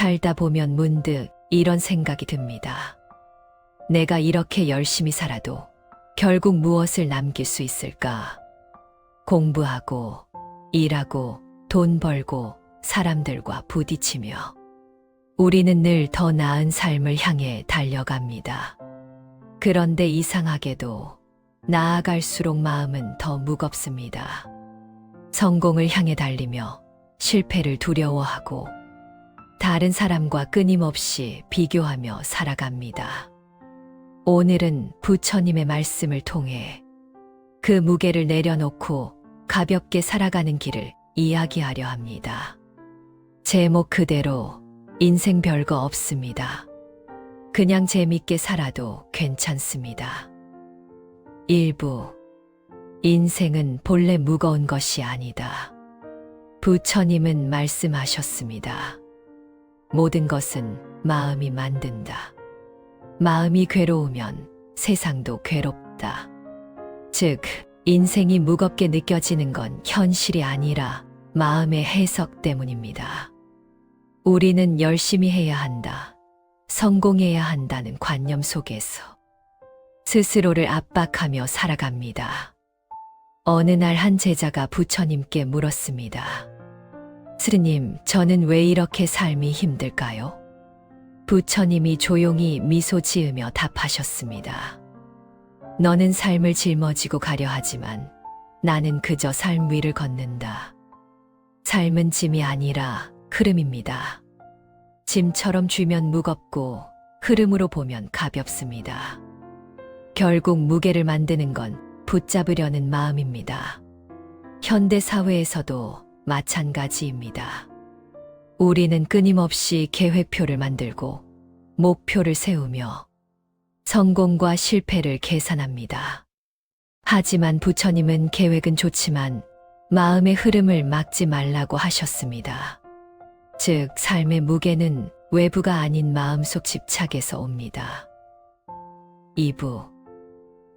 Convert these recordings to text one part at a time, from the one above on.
살다 보면 문득 이런 생각이 듭니다. 내가 이렇게 열심히 살아도 결국 무엇을 남길 수 있을까? 공부하고, 일하고, 돈 벌고, 사람들과 부딪히며 우리는 늘 더 나은 삶을 향해 달려갑니다. 그런데 이상하게도 나아갈수록 마음은 더 무겁습니다. 성공을 향해 달리며 실패를 두려워하고 다른 사람과 끊임없이 비교하며 살아갑니다. 오늘은 부처님의 말씀을 통해 그 무게를 내려놓고 가볍게 살아가는 길을 이야기하려 합니다. 제목 그대로 인생 별거 없습니다. 그냥 재밌게 살아도 괜찮습니다. 1부 인생은 본래 무거운 것이 아니다. 부처님은 말씀하셨습니다. 모든 것은 마음이 만든다. 마음이 괴로우면 세상도 괴롭다. 즉, 인생이 무겁게 느껴지는 건 현실이 아니라 마음의 해석 때문입니다. 우리는 열심히 해야 한다, 성공해야 한다는 관념 속에서 스스로를 압박하며 살아갑니다. 어느 날 한 제자가 부처님께 물었습니다. 스님, 저는 왜 이렇게 삶이 힘들까요? 부처님이 조용히 미소 지으며 답하셨습니다. 너는 삶을 짊어지고 가려 하지만 나는 그저 삶 위를 걷는다. 삶은 짐이 아니라 흐름입니다. 짐처럼 쥐면 무겁고 흐름으로 보면 가볍습니다. 결국 무게를 만드는 건 붙잡으려는 마음입니다. 현대 사회에서도 마찬가지입니다. 우리는 끊임없이 계획표를 만들고 목표를 세우며 성공과 실패를 계산합니다. 하지만 부처님은 계획은 좋지만 마음의 흐름을 막지 말라고 하셨습니다. 즉, 삶의 무게는 외부가 아닌 마음속 집착에서 옵니다. 2부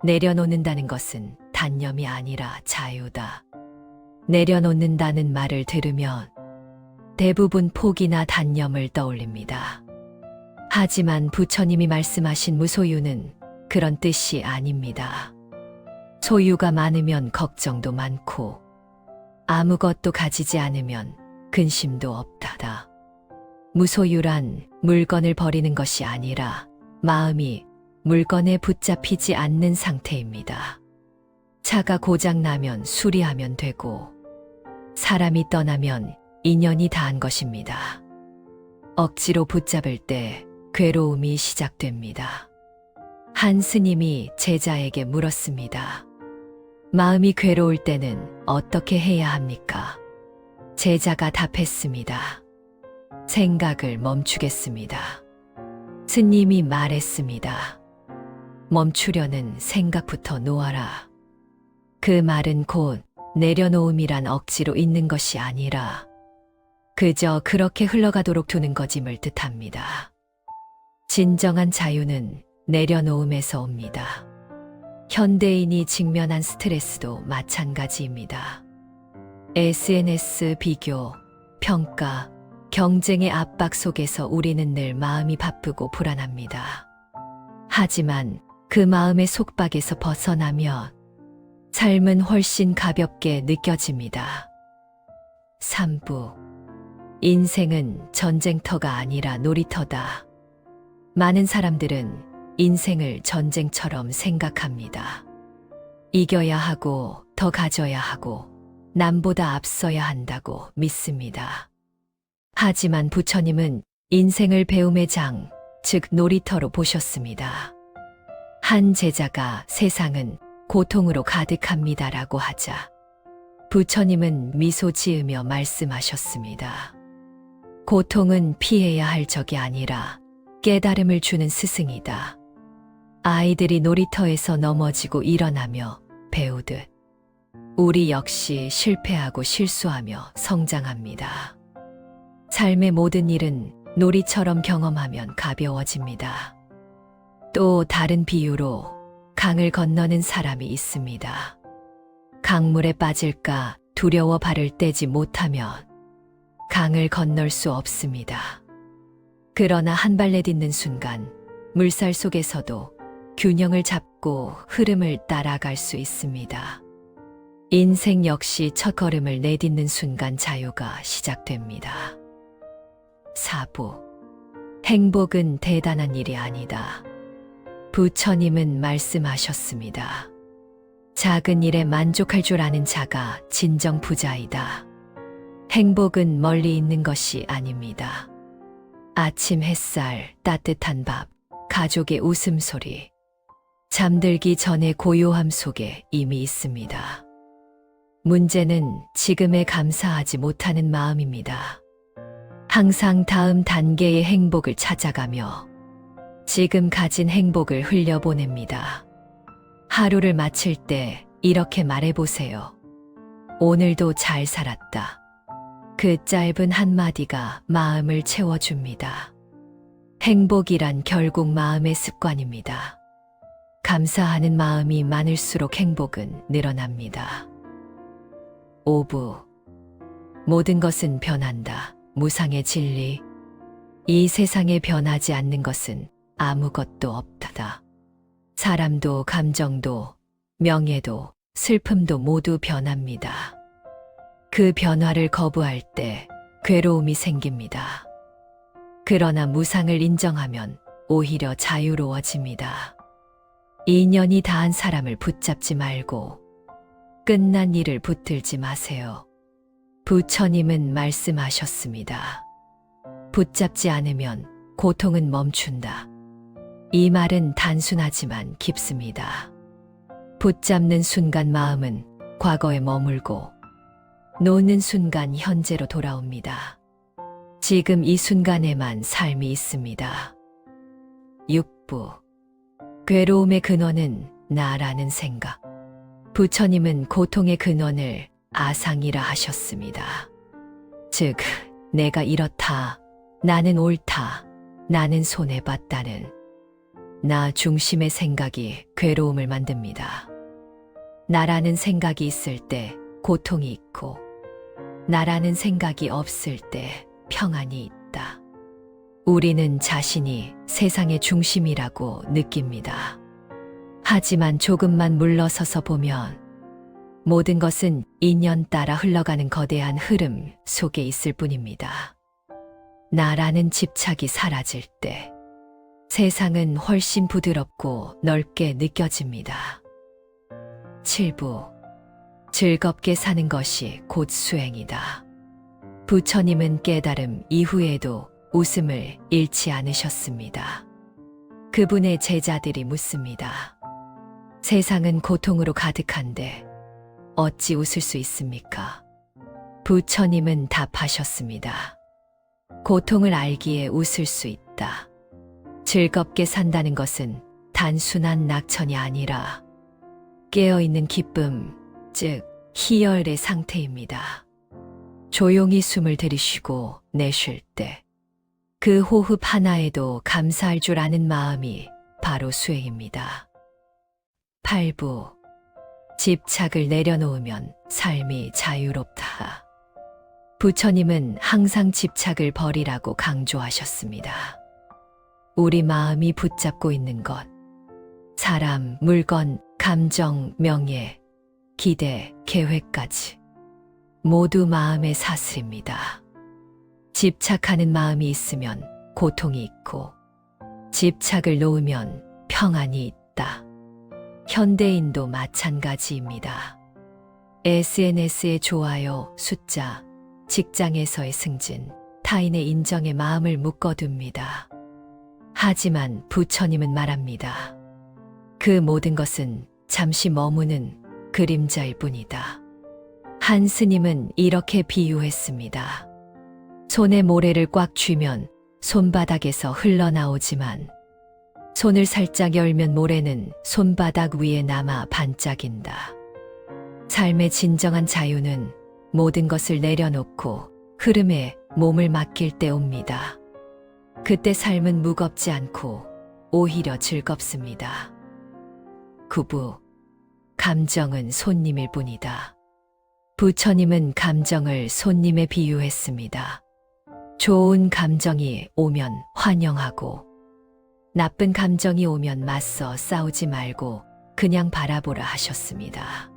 내려놓는다는 것은 단념이 아니라 자유다. 내려놓는다는 말을 들으면 대부분 포기나 단념을 떠올립니다. 하지만 부처님이 말씀하신 무소유는 그런 뜻이 아닙니다. 소유가 많으면 걱정도 많고 아무것도 가지지 않으면 근심도 없다다. 무소유란 물건을 버리는 것이 아니라 마음이 물건에 붙잡히지 않는 상태입니다. 차가 고장나면 수리하면 되고 사람이 떠나면 인연이 다한 것입니다. 억지로 붙잡을 때 괴로움이 시작됩니다. 한 스님이 제자에게 물었습니다. 마음이 괴로울 때는 어떻게 해야 합니까? 제자가 답했습니다. 생각을 멈추겠습니다. 스님이 말했습니다. 멈추려는 생각부터 놓아라. 그 말은 곧 내려놓음이란 억지로 있는 것이 아니라 그저 그렇게 흘러가도록 두는 것임을 뜻합니다. 진정한 자유는 내려놓음에서 옵니다. 현대인이 직면한 스트레스도 마찬가지입니다. SNS 비교, 평가, 경쟁의 압박 속에서 우리는 늘 마음이 바쁘고 불안합니다. 하지만 그 마음의 속박에서 벗어나면 삶은 훨씬 가볍게 느껴집니다. 3부 인생은 전쟁터가 아니라 놀이터다. 많은 사람들은 인생을 전쟁처럼 생각합니다. 이겨야 하고 더 가져야 하고 남보다 앞서야 한다고 믿습니다. 하지만 부처님은 인생을 배움의 장, 즉 놀이터로 보셨습니다. 한 제자가 세상은 고통으로 가득합니다라고 하자 부처님은 미소 지으며 말씀하셨습니다. 고통은 피해야 할 적이 아니라 깨달음을 주는 스승이다. 아이들이 놀이터에서 넘어지고 일어나며 배우듯 우리 역시 실패하고 실수하며 성장합니다. 삶의 모든 일은 놀이처럼 경험하면 가벼워집니다. 또 다른 비유로 강을 건너는 사람이 있습니다. 강물에 빠질까 두려워 발을 떼지 못하면 강을 건널 수 없습니다. 그러나 한 발래 딛는 순간 물살 속에서도 균형을 잡고 흐름을 따라갈 수 있습니다. 인생 역시 첫걸음을 내딛는 순간 자유가 시작됩니다. 사부. 행복은 대단한 일이 아니다. 부처님은 말씀하셨습니다. 작은 일에 만족할 줄 아는 자가 진정 부자이다. 행복은 멀리 있는 것이 아닙니다. 아침 햇살, 따뜻한 밥, 가족의 웃음소리, 잠들기 전의 고요함 속에 이미 있습니다. 문제는 지금에 감사하지 못하는 마음입니다. 항상 다음 단계의 행복을 찾아가며 지금 가진 행복을 흘려보냅니다. 하루를 마칠 때 이렇게 말해보세요. 오늘도 잘 살았다. 그 짧은 한마디가 마음을 채워줍니다. 행복이란 결국 마음의 습관입니다. 감사하는 마음이 많을수록 행복은 늘어납니다. 5부. 모든 것은 변한다. 무상의 진리. 이 세상에 변하지 않는 것은 아무것도 없다. 사람도 감정도 명예도 슬픔도 모두 변합니다. 그 변화를 거부할 때 괴로움이 생깁니다. 그러나 무상을 인정하면 오히려 자유로워집니다. 인연이 다한 사람을 붙잡지 말고 끝난 일을 붙들지 마세요. 부처님은 말씀하셨습니다. 붙잡지 않으면 고통은 멈춘다. 이 말은 단순하지만 깊습니다. 붙잡는 순간 마음은 과거에 머물고 놓는 순간 현재로 돌아옵니다. 지금 이 순간에만 삶이 있습니다. 6부. 괴로움의 근원은 나라는 생각. 부처님은 고통의 근원을 아상이라 하셨습니다. 즉, 내가 이렇다, 나는 옳다, 나는 손해봤다는 나 중심의 생각이 괴로움을 만듭니다. 나라는 생각이 있을 때 고통이 있고, 나라는 생각이 없을 때 평안이 있다. 우리는 자신이 세상의 중심이라고 느낍니다. 하지만 조금만 물러서서 보면 모든 것은 인연 따라 흘러가는 거대한 흐름 속에 있을 뿐입니다. 나라는 집착이 사라질 때 세상은 훨씬 부드럽고 넓게 느껴집니다. 7부. 즐겁게 사는 것이 곧 수행이다. 부처님은 깨달음 이후에도 웃음을 잃지 않으셨습니다. 그분의 제자들이 묻습니다. 세상은 고통으로 가득한데 어찌 웃을 수 있습니까? 부처님은 답하셨습니다. 고통을 알기에 웃을 수 있다. 즐겁게 산다는 것은 단순한 낙천이 아니라 깨어있는 기쁨, 즉 희열의 상태입니다. 조용히 숨을 들이쉬고 내쉴 때 그 호흡 하나에도 감사할 줄 아는 마음이 바로 수행입니다. 8부. 집착을 내려놓으면 삶이 자유롭다. 부처님은 항상 집착을 버리라고 강조하셨습니다. 우리 마음이 붙잡고 있는 것, 사람, 물건, 감정, 명예, 기대, 계획까지 모두 마음의 사슬입니다. 집착하는 마음이 있으면 고통이 있고, 집착을 놓으면 평안이 있다. 현대인도 마찬가지입니다. SNS의 좋아요, 숫자, 직장에서의 승진, 타인의 인정에 마음을 묶어둡니다. 하지만 부처님은 말합니다. 그 모든 것은 잠시 머무는 그림자일 뿐이다. 한 스님은 이렇게 비유했습니다. 손에 모래를 꽉 쥐면 손바닥에서 흘러나오지만 손을 살짝 열면 모래는 손바닥 위에 남아 반짝인다. 삶의 진정한 자유는 모든 것을 내려놓고 흐름에 몸을 맡길 때 옵니다. 그때 삶은 무겁지 않고 오히려 즐겁습니다. 9부. 감정은 손님일 뿐이다. 부처님은 감정을 손님에 비유했습니다. 좋은 감정이 오면 환영하고 나쁜 감정이 오면 맞서 싸우지 말고 그냥 바라보라 하셨습니다.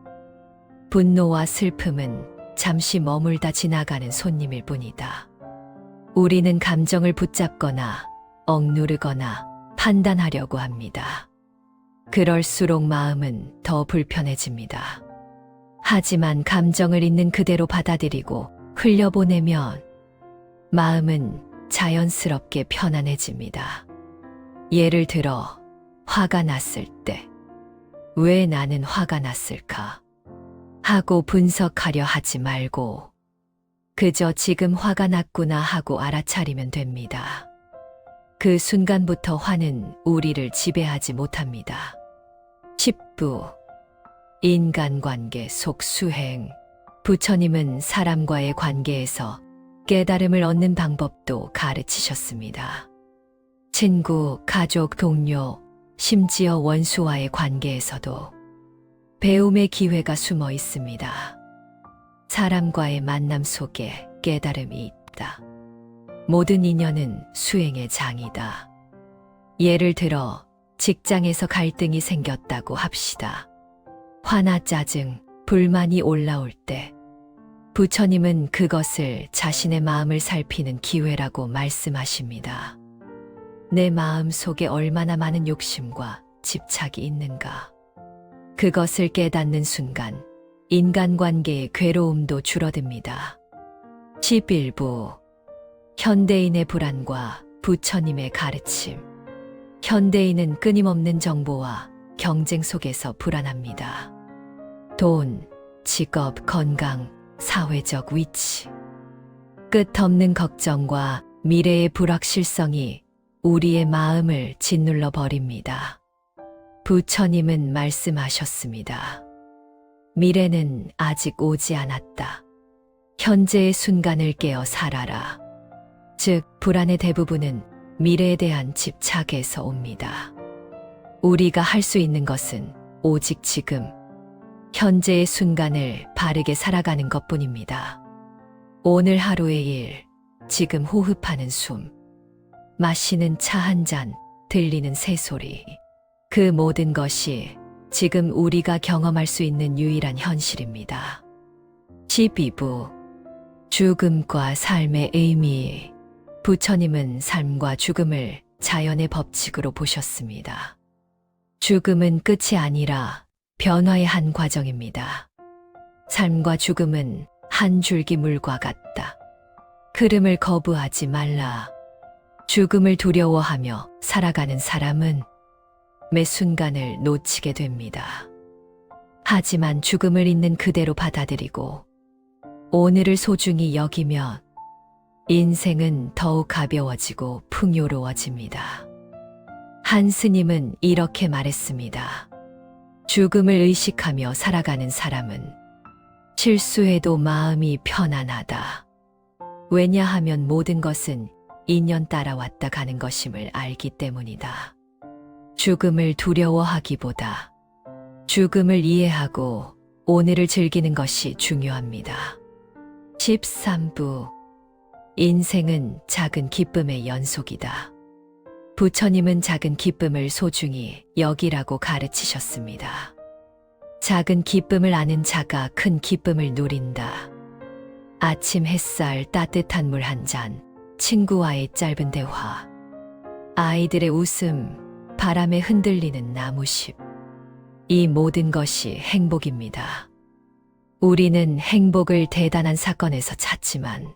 분노와 슬픔은 잠시 머물다 지나가는 손님일 뿐이다. 우리는 감정을 붙잡거나 억누르거나 판단하려고 합니다. 그럴수록 마음은 더 불편해집니다. 하지만 감정을 있는 그대로 받아들이고 흘려보내면 마음은 자연스럽게 편안해집니다. 예를 들어 화가 났을 때 왜 나는 화가 났을까 하고 분석하려 하지 말고 그저 지금 화가 났구나 하고 알아차리면 됩니다. 그 순간부터 화는 우리를 지배하지 못합니다. 10부 인간관계 속 수행. 부처님은 사람과의 관계에서 깨달음을 얻는 방법도 가르치셨습니다. 친구, 가족, 동료, 심지어 원수와의 관계에서도 배움의 기회가 숨어 있습니다. 사람과의 만남 속에 깨달음이 있다. 모든 인연은 수행의 장이다. 예를 들어 직장에서 갈등이 생겼다고 합시다. 화나 짜증, 불만이 올라올 때 부처님은 그것을 자신의 마음을 살피는 기회라고 말씀하십니다. 내 마음 속에 얼마나 많은 욕심과 집착이 있는가. 그것을 깨닫는 순간 인간관계의 괴로움도 줄어듭니다. 11부 현대인의 불안과 부처님의 가르침. 현대인은 끊임없는 정보와 경쟁 속에서 불안합니다. 돈, 직업, 건강, 사회적 위치. 끝없는 걱정과 미래의 불확실성이 우리의 마음을 짓눌러 버립니다. 부처님은 말씀하셨습니다. 미래는 아직 오지 않았다. 현재의 순간을 깨어 살아라. 즉, 불안의 대부분은 미래에 대한 집착에서 옵니다. 우리가 할 수 있는 것은 오직 지금, 현재의 순간을 바르게 살아가는 것뿐입니다. 오늘 하루의 일, 지금 호흡하는 숨, 마시는 차 한 잔, 들리는 새소리. 그 모든 것이 지금 우리가 경험할 수 있는 유일한 현실입니다. 12부 죽음과 삶의 의미. 부처님은 삶과 죽음을 자연의 법칙으로 보셨습니다. 죽음은 끝이 아니라 변화의 한 과정입니다. 삶과 죽음은 한 줄기 물과 같다. 흐름을 거부하지 말라. 죽음을 두려워하며 살아가는 사람은 매 순간을 놓치게 됩니다. 하지만 죽음을 있는 그대로 받아들이고 오늘을 소중히 여기면 인생은 더욱 가벼워지고 풍요로워집니다. 한 스님은 이렇게 말했습니다. 죽음을 의식하며 살아가는 사람은 실수해도 마음이 편안하다. 왜냐하면 모든 것은 인연 따라왔다 가는 것임을 알기 때문이다. 죽음을 두려워하기보다 죽음을 이해하고 오늘을 즐기는 것이 중요합니다. 13부 인생은 작은 기쁨의 연속이다. 부처님은 작은 기쁨을 소중히 여기라고 가르치셨습니다. 작은 기쁨을 아는 자가 큰 기쁨을 누린다. 아침 햇살, 따뜻한 물 한 잔, 친구와의 짧은 대화, 아이들의 웃음, 바람에 흔들리는 나무잎. 이 모든 것이 행복입니다. 우리는 행복을 대단한 사건에서 찾지만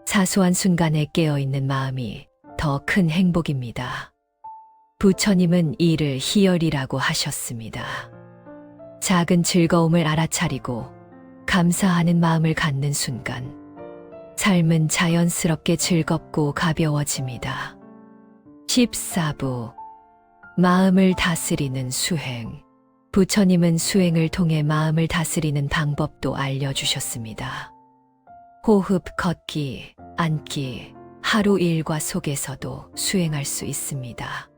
사소한 순간에 깨어있는 마음이 더 큰 행복입니다. 부처님은 이를 희열이라고 하셨습니다. 작은 즐거움을 알아차리고 감사하는 마음을 갖는 순간 삶은 자연스럽게 즐겁고 가벼워집니다. 14부 마음을 다스리는 수행. 부처님은 수행을 통해 마음을 다스리는 방법도 알려주셨습니다. 호흡, 걷기, 앉기, 하루 일과 속에서도 수행할 수 있습니다.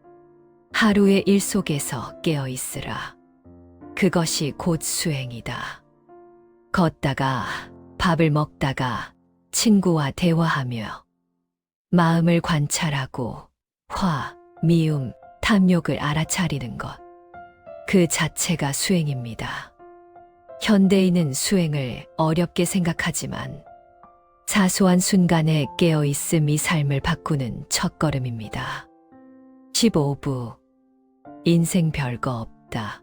하루의 일 속에서 깨어 있으라. 그것이 곧 수행이다. 걷다가, 밥을 먹다가, 친구와 대화하며, 마음을 관찰하고 화, 미움, 탐욕을 알아차리는 것. 그 자체가 수행입니다. 현대인은 수행을 어렵게 생각하지만 사소한 순간에 깨어있음이 삶을 바꾸는 첫걸음입니다. 15부. 인생 별거 없다.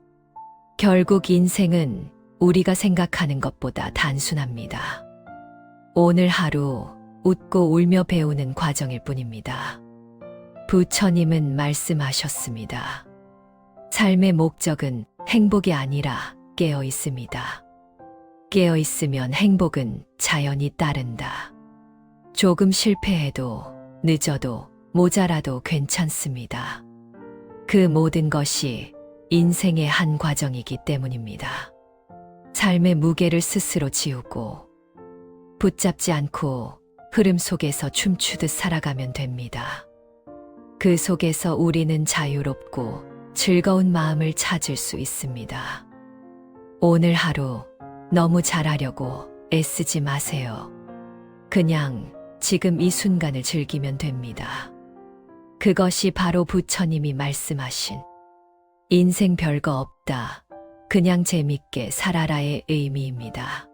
결국 인생은 우리가 생각하는 것보다 단순합니다. 오늘 하루 웃고 울며 배우는 과정일 뿐입니다. 부처님은 말씀하셨습니다. 삶의 목적은 행복이 아니라 깨어 있습니다. 깨어 있으면 행복은 자연히 따른다. 조금 실패해도 늦어도 모자라도 괜찮습니다. 그 모든 것이 인생의 한 과정이기 때문입니다. 삶의 무게를 스스로 지우고 붙잡지 않고 흐름 속에서 춤추듯 살아가면 됩니다. 그 속에서 우리는 자유롭고 즐거운 마음을 찾을 수 있습니다. 오늘 하루 너무 잘하려고 애쓰지 마세요. 그냥 지금 이 순간을 즐기면 됩니다. 그것이 바로 부처님이 말씀하신 인생 별거 없다. 그냥 재밌게 살아라의 의미입니다.